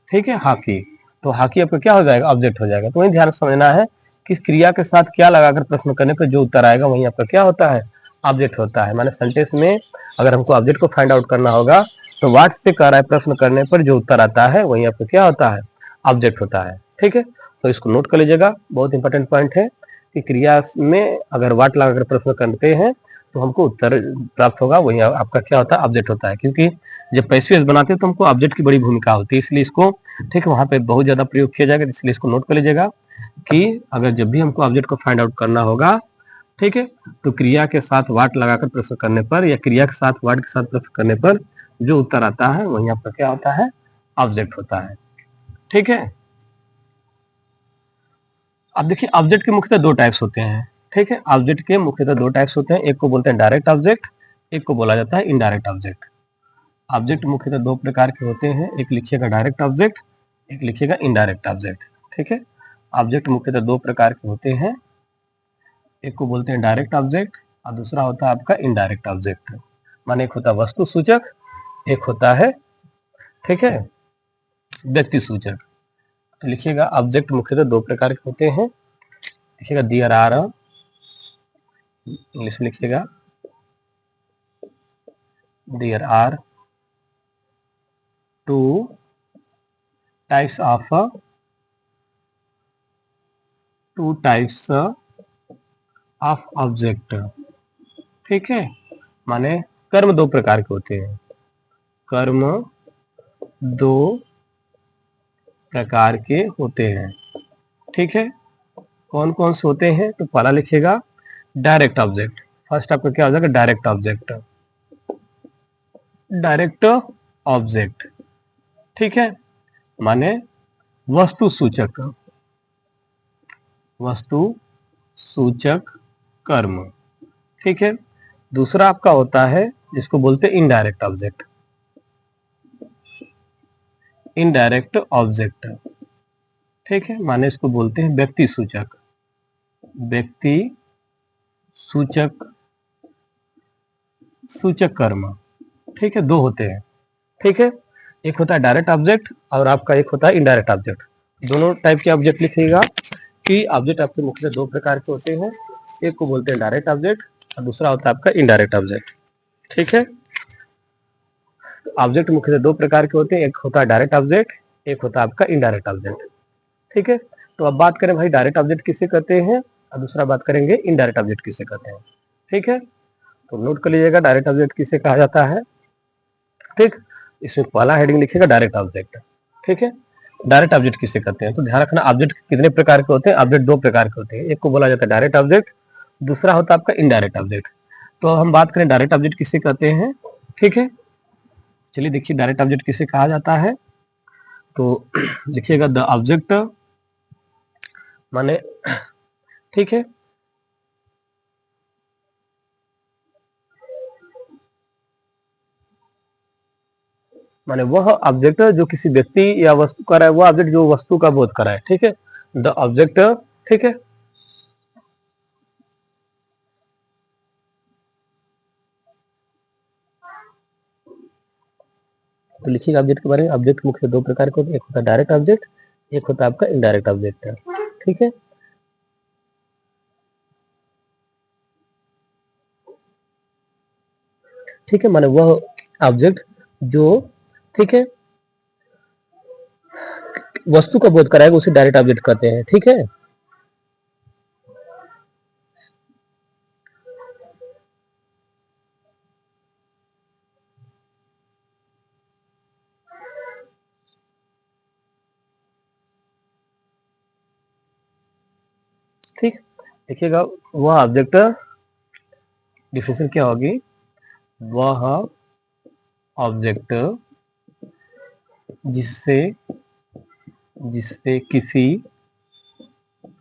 ठीक है, हॉकी। तो हॉकी आपका क्या हो जाएगा, ऑब्जेक्ट हो जाएगा। तो वही ध्यान समझना है कि क्रिया के साथ क्या लगाकर प्रश्न करने पर जो उत्तर आएगा वही आपका क्या होता है, ऑब्जेक्ट होता है। माने सेंटेंस में अगर हमको ऑब्जेक्ट को फाइंड आउट करना होगा तो व्हाट से कह रहा है प्रश्न करने पर जो उत्तर आता है वही आपका क्या होता है, ऑब्जेक्ट होता है, ठीक है। तो इसको नोट कर लीजिएगा, बहुत इंपॉर्टेंट पॉइंट है कि क्रिया में अगर व्हाट लगाकर प्रश्न करते हैं तो हमको उत्तर प्राप्त होगा, वही आपका क्या होता है, ऑब्जेक्ट होता है। क्योंकि जब पैसिव बनाते हैं तो हमको ऑब्जेक्ट की बड़ी भूमिका होती है, इसलिए इसको ठीक है वहां पे बहुत ज्यादा प्रयोग किया जाएगा, इसलिए इसको नोट कर लीजिएगा कि अगर जब भी हमको ऑब्जेक्ट को फाइंड आउट करना होगा, ठीक है, तो क्रिया के साथ वाट लगाकर प्रश्न करने पर या क्रिया के साथ वाट के साथ प्रश्न करने पर जो उत्तर आता है वही आपका क्या होता है, ऑब्जेक्ट होता है, ठीक है। अब देखिए ऑब्जेक्ट के मुख्यतः दो टाइप्स होते हैं, ठीक है। ऑब्जेक्ट के मुख्यतः दो टाइप्स होते हैं, एक को बोलते हैं डायरेक्ट ऑब्जेक्ट, एक को बोला जाता है इनडायरेक्ट ऑब्जेक्ट। ऑब्जेक्ट मुख्यतः दो प्रकार के होते हैं, एक लिखिएगा डायरेक्ट ऑब्जेक्ट, एक लिखिएगा इनडायरेक्ट ऑब्जेक्ट, ठीक है। ऑब्जेक्ट मुख्यतः दो प्रकार के होते हैं, एक को बोलते हैं डायरेक्ट ऑब्जेक्ट और दूसरा होता है आपका इनडायरेक्ट ऑब्जेक्ट। माने एक होता है वस्तु सूचक, एक होता है, ठीक है, व्यक्ति सूचक। तो लिखिएगा ऑब्जेक्ट मुख्यतः दो प्रकार के होते हैं, लिखिएगा देयर आर, इंग्लिश में लिखिएगा there are two types of object, ठीक है। माने कर्म दो प्रकार के होते हैं, कर्म दो प्रकार के होते हैं, ठीक है। कौन कौन से होते हैं, तो पहला लिखिएगा डायरेक्ट ऑब्जेक्ट। फर्स्ट आपका क्या हो जाएगा, डायरेक्ट ऑब्जेक्ट, डायरेक्ट ऑब्जेक्ट, ठीक है। माने वस्तु सूचक कर्म, ठीक है। दूसरा आपका होता है जिसको बोलते हैं इनडायरेक्ट ऑब्जेक्ट, इनडायरेक्ट ऑब्जेक्ट, ठीक है। माने इसको बोलते हैं व्यक्ति सूचक कर्म, ठीक है। दो होते हैं, ठीक है। एक होता है डायरेक्ट ऑब्जेक्ट और आपका एक होता है इनडायरेक्ट ऑब्जेक्ट। दोनों टाइप के ऑब्जेक्ट लिखिएगा कि ऑब्जेक्ट आपके मुख्यतः दो प्रकार के होते हैं, एक को बोलते हैं डायरेक्ट ऑब्जेक्ट और दूसरा होता है आपका इनडायरेक्ट ऑब्जेक्ट, ठीक है। ऑब्जेक्ट मुख्यतः दो प्रकार के होते हैं, एक होता है डायरेक्ट ऑब्जेक्ट, एक होता है आपका इनडायरेक्ट ऑब्जेक्ट, ठीक है। तो अब बात करें भाई डायरेक्ट ऑब्जेक्ट किसे कहते हैं और दूसरा बात करेंगे इनडायरेक्ट ऑब्जेक्ट किसे कहते हैं, ठीक है। तो नोट कर लीजिएगा डायरेक्ट ऑब्जेक्ट किसे कहा जाता है, ठीक। इसमें पहला हेडिंग लिखिएगा डायरेक्ट ऑब्जेक्ट, ठीक है। डायरेक्ट ऑब्जेक्ट किसे कहते हैं, तो ध्यान रखना ऑब्जेक्ट कितने प्रकार के होते हैं, ऑब्जेक्ट दो प्रकार के होते हैं, एक को बोला जाता है डायरेक्ट ऑब्जेक्ट, दूसरा होता है आपका इनडायरेक्ट ऑब्जेक्ट। तो हम बात करें डायरेक्ट ऑब्जेक्ट किसे कहते हैं, ठीक है। चलिए देखिए डायरेक्ट ऑब्जेक्ट किसे कहा जाता है, तो लिखिएगा द ऑब्जेक्ट माने ठीक है, माने वह ऑब्जेक्ट जो किसी व्यक्ति या वस्तु का रहा है, वह ऑब्जेक्ट जो वस्तु का बोध कर रहा है। ठीक है, द ऑब्जेक्ट, ठीक है, तो लिखिएगा ऑब्जेक्ट के बारे में। ऑब्जेक्ट मुख्य दो प्रकार के होते हैं, एक होता है डायरेक्ट ऑब्जेक्ट, एक होता है आपका इनडायरेक्ट ऑब्जेक्ट। ठीक है, ठीक है, माने वह ऑब्जेक्ट जो, ठीक है, वस्तु का बोध कराएगा उसे डायरेक्ट ऑब्जेक्ट कहते हैं। ठीक है, ठीक, देखिएगा वह ऑब्जेक्ट, डिफिनेशन क्या होगी, वह ऑब्जेक्ट जिससे जिससे किसी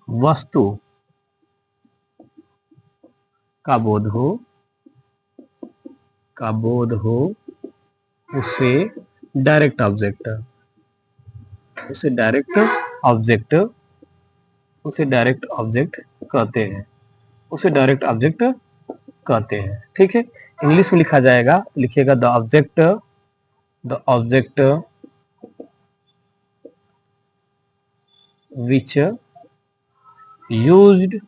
वस्तु का बोध हो उसे डायरेक्ट ऑब्जेक्ट, उसे डायरेक्ट ऑब्जेक्ट उसे डायरेक्ट ऑब्जेक्ट कहते हैं, उसे डायरेक्ट ऑब्जेक्ट कहते हैं। ठीक है, इंग्लिश में लिखा जाएगा, लिखिएगा the object which used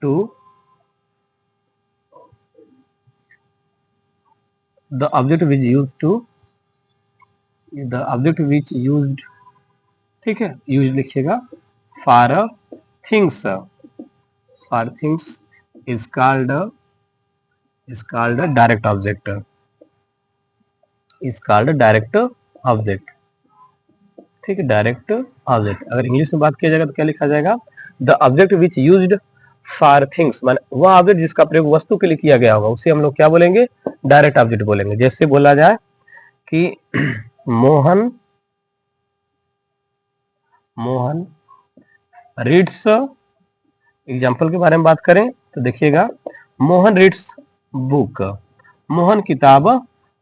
to the object which used to the object which used, ठीक है, यूज लिखिएगा for things is called direct object, is called direct object. ठीक है, डायरेक्ट ऑब्जेक्ट। अगर इंग्लिश में बात किया जाएगा तो क्या लिखा जाएगा, the object which used for things, माने वह ऑब्जेक्ट जिसका प्रयोग वस्तु के लिए किया गया होगा उसे हम लोग क्या बोलेंगे, डायरेक्ट ऑब्जेक्ट बोलेंगे। जैसे बोला जाए कि मोहन रीड्स, एग्जाम्पल के बारे में बात करें तो देखिएगा, मोहन रीड्स बुक, मोहन किताब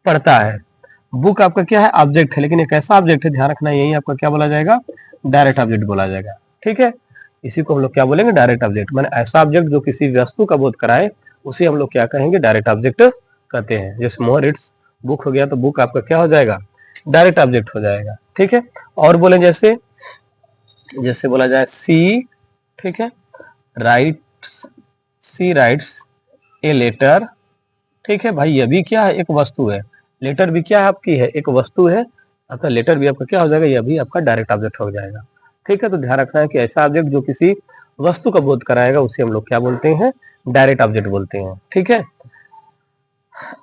पढ़ता है। बुक आपका क्या है, ऑब्जेक्ट है, लेकिन एक ऐसा ऑब्जेक्ट है, ध्यान रखना, यही आपका क्या बोला जाएगा, डायरेक्ट ऑब्जेक्ट बोला जाएगा। ठीक है, इसी को हम लोग क्या बोलेंगे, डायरेक्ट ऑब्जेक्ट, माने ऐसा ऑब्जेक्ट जो किसी वस्तु का बोध कराए उसे हम लोग क्या कहेंगे, डायरेक्ट ऑब्जेक्ट कहते हैं। जैसे मोहन रीड्स बुक हो गया तो बुक आपका क्या हो जाएगा, डायरेक्ट ऑब्जेक्ट हो जाएगा। ठीक है, और बोले जैसे जैसे बोला जाए सी, ठीक है, writes, C writes a letter, ठीक है भाई, ये भी क्या है, एक वस्तु है, लेटर भी क्या है आपकी है, एक वस्तु है, अतः लेटर भी आपका क्या हो जाएगा, यह भी आपका डायरेक्ट ऑब्जेक्ट हो जाएगा। ठीक है, तो ध्यान रखना है कि ऐसा ऑब्जेक्ट जो किसी वस्तु का बोध कराएगा उसे हम लोग क्या बोलते हैं, डायरेक्ट ऑब्जेक्ट बोलते हैं। ठीक है,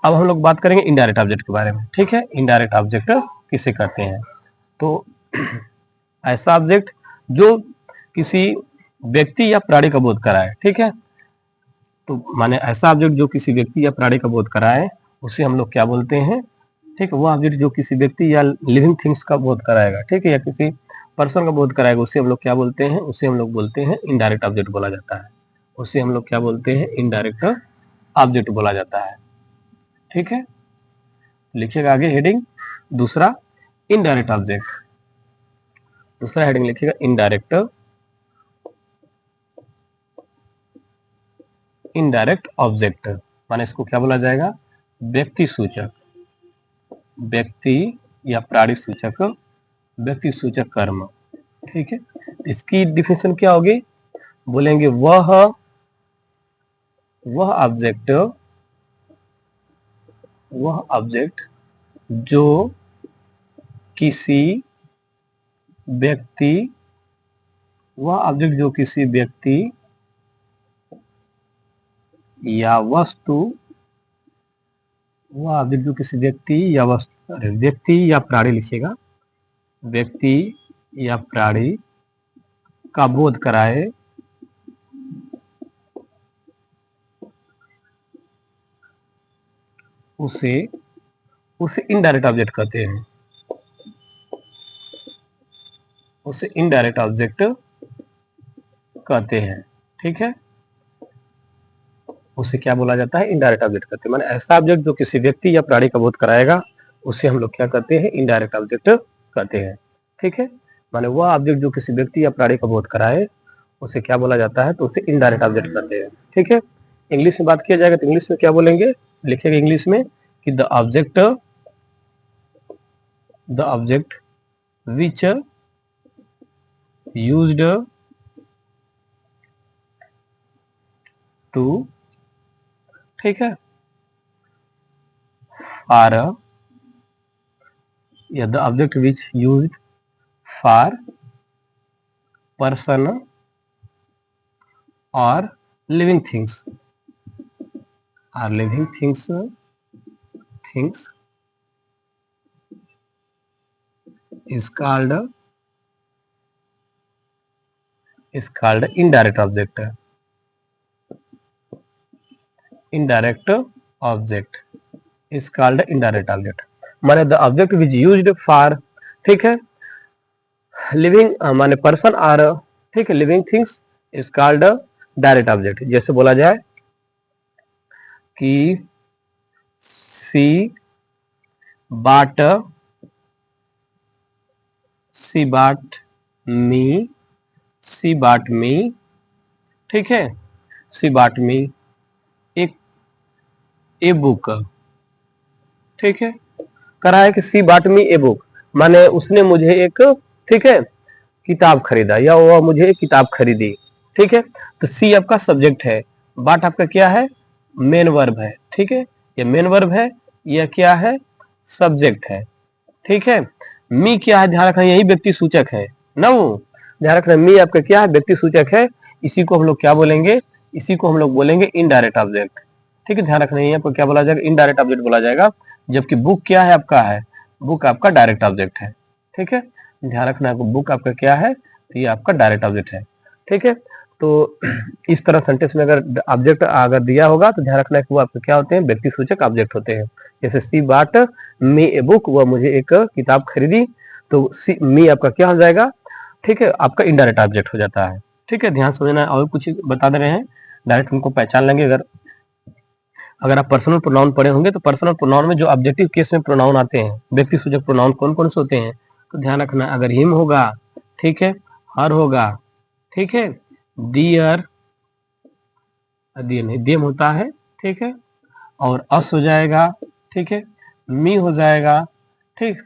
अब हम लोग बात करेंगे इनडायरेक्ट ऑब्जेक्ट के बारे में। ठीक है, इनडायरेक्ट ऑब्जेक्ट किसे कहते हैं, तो ऐसा ऑब्जेक्ट जो किसी व्यक्ति या प्राणी का बोध कराए। ठीक है, तो माने ऐसा ऑब्जेक्ट जो किसी व्यक्ति या प्राणी का बोध कराए उसे हम लोग क्या बोलते हैं, ठीक है, वो ऑब्जेक्ट जो किसी व्यक्ति या लिविंग थिंग्स का बोध कराएगा, ठीक है, या किसी पर्सन का बोध कराएगा उसे हम लोग क्या बोलते हैं, उसे हम लोग बोलते हैं इनडायरेक्ट ऑब्जेक्ट बोला जाता है, उसे हम लोग क्या बोलते हैं, इनडायरेक्ट ऑब्जेक्ट बोला जाता है। ठीक है, लिखिएगा आगे हेडिंग दूसरा, इनडायरेक्ट ऑब्जेक्ट, दूसरा हेडिंग लिखिएगा इनडायरेक्ट ऑब्जेक्ट, माने इसको क्या बोला जाएगा, व्यक्ति सूचक, व्यक्ति या प्राणी सूचक, व्यक्ति सूचक कर्म। ठीक है, इसकी डिफिनेशन क्या होगी, बोलेंगे वह ऑब्जेक्ट जो किसी व्यक्ति, वह ऑब्जेक्ट जो किसी व्यक्ति या वस्तु, वह ऑब्जेक्ट जो किसी व्यक्ति या वस्तु, व्यक्ति या प्राणी लिखिएगा, व्यक्ति या प्राणी का बोध कराए उसे उसे इनडायरेक्ट ऑब्जेक्ट कहते हैं, उसे इनडायरेक्ट ऑब्जेक्ट कहते हैं, ठीक है, उसे क्या बोला जाता है, इनडायरेक्ट ऑब्जेक्ट कहते हैं। माने ऐसा ऑब्जेक्ट जो किसी व्यक्ति या प्राणी का बोध कराएगा उसे हम लोग क्या कहते हैं, इनडायरेक्ट ऑब्जेक्ट कहते हैं, ठीक है। माने वह ऑब्जेक्ट जो किसी व्यक्ति या प्राणी का बोध कराए उसे क्या बोला जाता है, तो उसे इनडायरेक्ट ऑब्जेक्ट कहते हैं, ठीक है। इंग्लिश में बात किया जाएगा तो इंग्लिश में क्या बोलेंगे, लिखेंगे इंग्लिश में कि the object which used to, ठीक है, फॉर या the object which used for person और living things is called indirect object is called indirect object। माने the object which used for, ठीक है, लिविंग माने पर्सन और, ठीक है, living things is called direct object. जैसे बोला जाए कि सी बाट मी, ठीक है, सी बाट मी एक ए बुक, ठीक है, करा है कि सी बाट मी ए बुक, माने उसने मुझे एक, ठीक है, किताब खरीदा या वह मुझे एक किताब खरीदी, ठीक है। तो सी आपका सब्जेक्ट है, बाट आपका क्या है, मेन वर्ब है, ठीक है, ये मेन वर्ब है, यह क्या है, सब्जेक्ट है, ठीक है। मी क्या है, ध्यान रखना, यही व्यक्ति सूचक है ना, वो ध्यान रखना, मी आपका क्या है, व्यक्ति सूचक है, इसी को हम लोग क्या बोलेंगे, इसी को हम लोग बोलेंगे इनडायरेक्ट ऑब्जेक्ट, ठीक है। ध्यान रखना, यहाँ पर क्या बोला जाएगा, इनडायरेक्ट ऑब्जेक्ट बोला जाएगा, जबकि बुक क्या है आपका, है बुक आपका डायरेक्ट ऑब्जेक्ट है, ठीक है। ध्यान रखना, बुक आपका क्या है, तो ये आपका डायरेक्ट ऑब्जेक्ट है, ठीक है। तो इस तरह सेंटेंस में अगर ऑब्जेक्ट अगर दिया होगा तो ध्यान रखना कि वो आपके क्या होते हैं, व्यक्ति सूचक ऑब्जेक्ट होते हैं। जैसे सी बाट मी ए बुक, वह मुझे एक किताब खरीदी, तो सी मी आपका क्या हो जाएगा, ठीक है, आपका इनडायरेक्ट ऑब्जेक्ट हो जाता है, ठीक है। ध्यान समझना, और कुछ बता दे रहे हैं, डायरेक्ट उनको पहचान लेंगे। अगर आप पर्सनल प्रोनाउन पढ़े होंगे तो पर्सनल प्रोनाउन में जो ऑब्जेक्टिव केस में प्रोनाउन आते हैं, व्यक्ति सूचक प्रोनाउन कौन कौन से होते हैं, तो ध्यान रखना, अगर हिम होगा, ठीक है, हर होगा, ठीक है, डियर, देम होता है, ठीक है, और अस हो जाएगा, ठीक है, मी हो जाएगा, ठीक,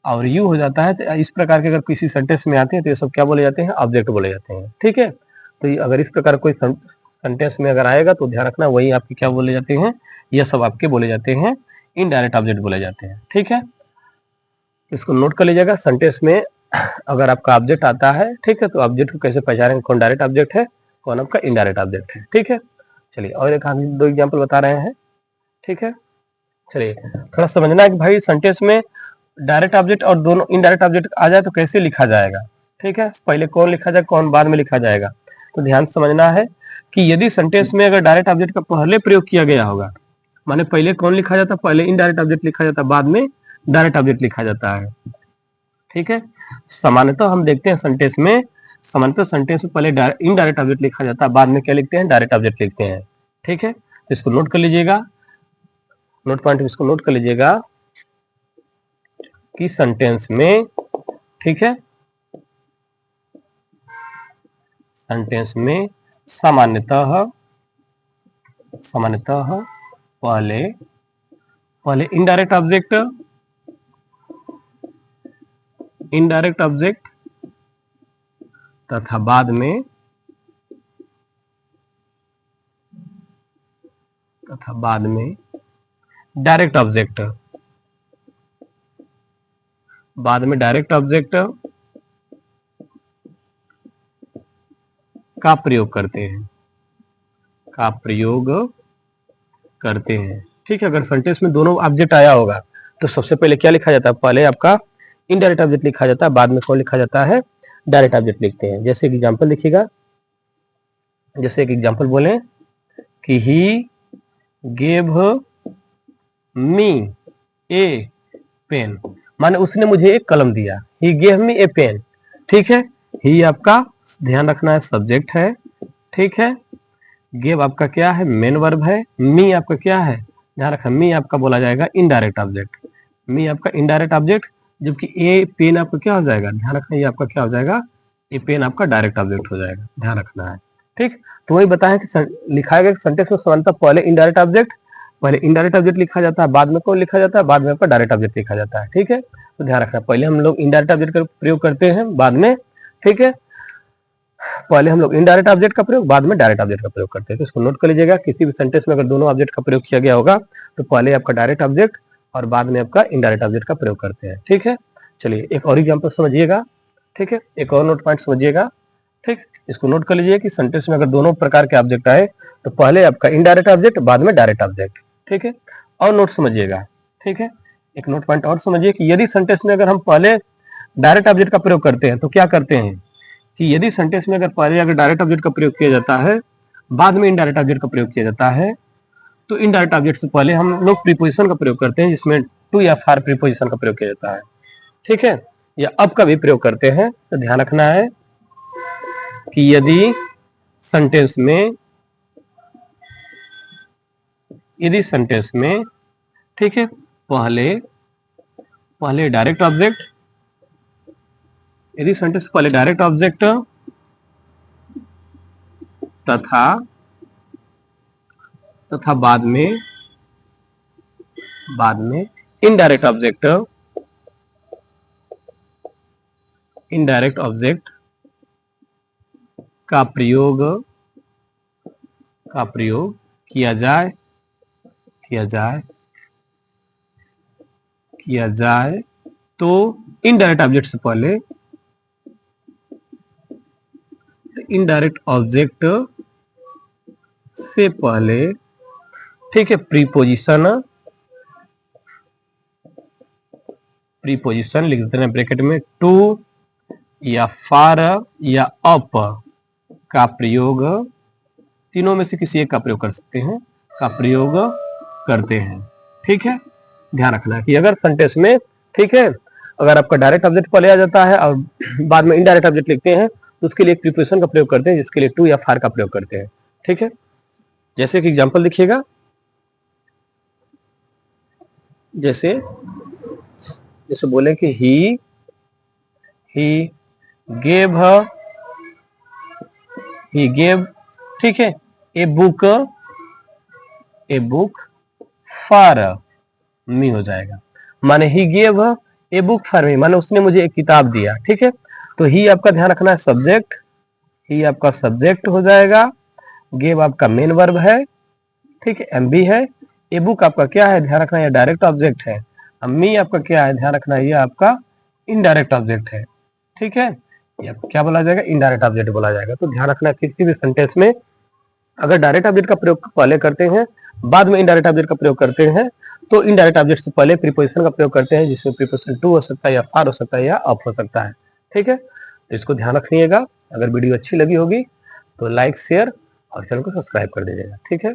और यू हो जाता है। तो इस प्रकार के अगर किसी सेंटेंस में आते हैं तो ये सब क्या बोले जाते हैं, ऑब्जेक्ट बोले जाते हैं, ठीक है। तो अगर इस प्रकार कोई सेंटेंस में अगर आएगा तो ध्यान रखना, वही आपके क्या बोले जाते हैं, ये सब आपके बोले जाते हैं इनडायरेक्ट ऑब्जेक्ट बोले जाते हैं, ठीक है। इसको नोट कर लीजिएगा, सेंटेंस में अगर आपका ऑब्जेक्ट आता है, ठीक है, तो ऑब्जेक्ट को कैसे पहचानेंगे, कौन डायरेक्ट ऑब्जेक्ट है, कौन आपका इनडायरेक्ट ऑब्जेक्ट है, ठीक है। चलिए और एक दो एग्जाम्पल बता रहे हैं, ठीक है। चलिए थोड़ा समझना है कि भाई सेंटेंस में डायरेक्ट ऑब्जेक्ट और दोनों इनडायरेक्ट ऑब्जेक्ट आ जाए तो कैसे लिखा जाएगा, ठीक है, पहले कौन लिखा जाए, कौन बाद में लिखा जाएगा। तो ध्यान समझना है कि यदि सेंटेंस में अगर डायरेक्ट ऑब्जेक्ट का पहले प्रयोग किया गया होगा, माने पहले कौन लिखा जाता, पहले इनडायरेक्ट ऑब्जेक्ट लिखा जाता, बाद में डायरेक्ट ऑब्जेक्ट लिखा जाता है, ठीक है। सामान्यतः हम देखते हैं सेंटेंस में, सामान्यतः सेंटेंस में पहले इनडायरेक्ट ऑब्जेक्ट लिखा जाता है, बाद में क्या लिखते हैं, डायरेक्ट ऑब्जेक्ट लिखते हैं, ठीक है। तो इसको नोट कर लीजिएगा, नोट पॉइंट इसको नोट कर लीजिएगा कि सेंटेंस में, ठीक है, सेंटेंस में सामान्यतः पहले इनडायरेक्ट ऑब्जेक्ट तथा बाद में डायरेक्ट ऑब्जेक्ट, बाद में डायरेक्ट ऑब्जेक्ट का प्रयोग करते हैं, ठीक है। अगर सेंटेंस में दोनों ऑब्जेक्ट आया होगा तो सबसे पहले क्या लिखा जाता है, पहले आपका इनडायरेक्ट ऑब्जेक्ट लिखा जाता है, बाद में कौन लिखा जाता है, डायरेक्ट ऑब्जेक्ट लिखते हैं। जैसे एक एग्जांपल लिखिएगा, जैसे एक एग्जांपल बोलें कि he gave me A pen, माने उसने मुझे एक कलम दिया, he gave me A pen, ठीक है। ही आपका ध्यान रखना है सब्जेक्ट है, ठीक है। गिव आपका क्या है, मेन वर्ब है। मी आपका क्या है, ध्यान रखना, मी आपका बोला जाएगा इनडायरेक्ट ऑब्जेक्ट, मी आपका इनडायरेक्ट ऑब्जेक्ट, जबकि ए पेन आपका क्या हो जाएगा, ध्यान रखना, ये आपका क्या हो जाएगा, ए पेन आपका डायरेक्ट ऑब्जेक्ट हो जाएगा, ध्यान रखना है, ठीक। तो वही बताया कि लिखा गया सेंटेंस में समानता, पहले इनडायरेक्ट ऑब्जेक्ट, पहले इनडायरेक्ट ऑब्जेक्ट लिखा जाता है, बाद में कौन लिखा जाता है, बाद में आपका डायरेक्ट ऑब्जेक्ट लिखा जाता है, ठीक है। तो ध्यान रखना, पहले हम लोग इनडायरेक्ट ऑब्जेक्ट का प्रयोग करते हैं, बाद में, ठीक है, पहले हम लोग इनडायरेक्ट ऑब्जेक्ट का प्रयोग, बाद में डायरेक्ट ऑब्जेक्ट का प्रयोग करते हैं। तो इसको नोट कर लीजिएगा, किसी भी सेंटेंस में अगर दोनों ऑब्जेक्ट का प्रयोग किया गया होगा तो पहले आपका डायरेक्ट ऑब्जेक्ट और बाद में आपका इनडायरेक्ट ऑब्जेक्ट का प्रयोग करते हैं, ठीक है। चलिए एक और एग्जांपल समझिएगा, ठीक है, एक और नोट पॉइंट समझिएगा, ठीक। इसको नोट कर लीजिए कि सेंटेंस में अगर दोनों प्रकार के ऑब्जेक्ट आए तो पहले आपका इनडायरेक्ट ऑब्जेक्ट, बाद में डायरेक्ट ऑब्जेक्ट, ठीक है। और नोट समझिएगा, ठीक है, एक नोट पॉइंट और समझिए कि यदि सेंटेंस में अगर हम पहले डायरेक्ट ऑब्जेक्ट का प्रयोग करते हैं तो क्या करते हैं कि यदि सेंटेंस में अगर पहले अगर डायरेक्ट ऑब्जेक्ट का प्रयोग किया जाता है, बाद में इनडायरेक्ट ऑब्जेक्ट का प्रयोग किया जाता है, तो इनडायरेक्ट ऑब्जेक्ट से पहले हम लोग प्रीपोजिशन का प्रयोग करते हैं, जिसमें टू या फॉर प्रीपोजिशन का प्रयोग किया जाता है, ठीक है, या अब का भी प्रयोग करते हैं। तो ध्यान रखना है कि यदि सेंटेंस में, ठीक है, पहले डायरेक्ट ऑब्जेक्ट, यदि सेंटेंस पहले डायरेक्ट ऑब्जेक्ट तथा बाद में इनडायरेक्ट ऑब्जेक्ट का प्रयोग किया जाए तो इनडायरेक्ट ऑब्जेक्ट से पहले, ठीक है, प्रीपोजिशन लिख देते हैं ब्रैकेट में, टू या फॉर या अप का प्रयोग, तीनों में से किसी एक का प्रयोग कर सकते हैं, का प्रयोग करते हैं, ठीक है। ध्यान रखना है कि अगर सेंटेंस में, ठीक है, अगर आपका डायरेक्ट ऑब्जेक्ट पहले आ जाता है और बाद में इनडायरेक्ट ऑब्जेक्ट लिखते हैं तो उसके लिए एक प्रीपोजिशन का प्रयोग करते हैं, जिसके लिए टू या फॉर का प्रयोग करते हैं, ठीक है। जैसे कि एग्जांपल देखिएगा, जैसे बोले कि ही गेव, ठीक है, ए बुक फॉर मी हो जाएगा, माने he gave a book for me, माने उसने मुझे एक किताब दिया, ठीक है। तो ही आपका ध्यान रखना है सब्जेक्ट, ही आपका सब्जेक्ट हो जाएगा, गेव आपका मेन वर्ब है, ठीक है, एमबी है, ए बुक आपका क्या है, ध्यान रखना, ये डायरेक्ट ऑब्जेक्ट है, मी आपका क्या है, ध्यान रखना, ये आपका इनडायरेक्ट ऑब्जेक्ट है, ठीक है, ये क्या बोला जाएगा, इनडायरेक्ट ऑब्जेक्ट बोला जाएगा। तो ध्यान रखना, किसी भी सेंटेंस में अगर डायरेक्ट ऑब्जेक्ट का प्रयोग पहले करते हैं, बाद में इनडायरेक्ट ऑब्जेक्ट का प्रयोग करते हैं, तो इनडायरेक्ट ऑब्जेक्ट से पहले प्रीपोजिशन का प्रयोग करते हैं, जिसमें प्रीपोजिशन टू हो सकता है या फॉर हो सकता है या अप हो सकता है, ठीक है। तो इसको ध्यान रखिएगा। अगर वीडियो अच्छी लगी होगी तो लाइक, शेयर और चैनल को सब्सक्राइब कर दीजिएगा, ठीक है।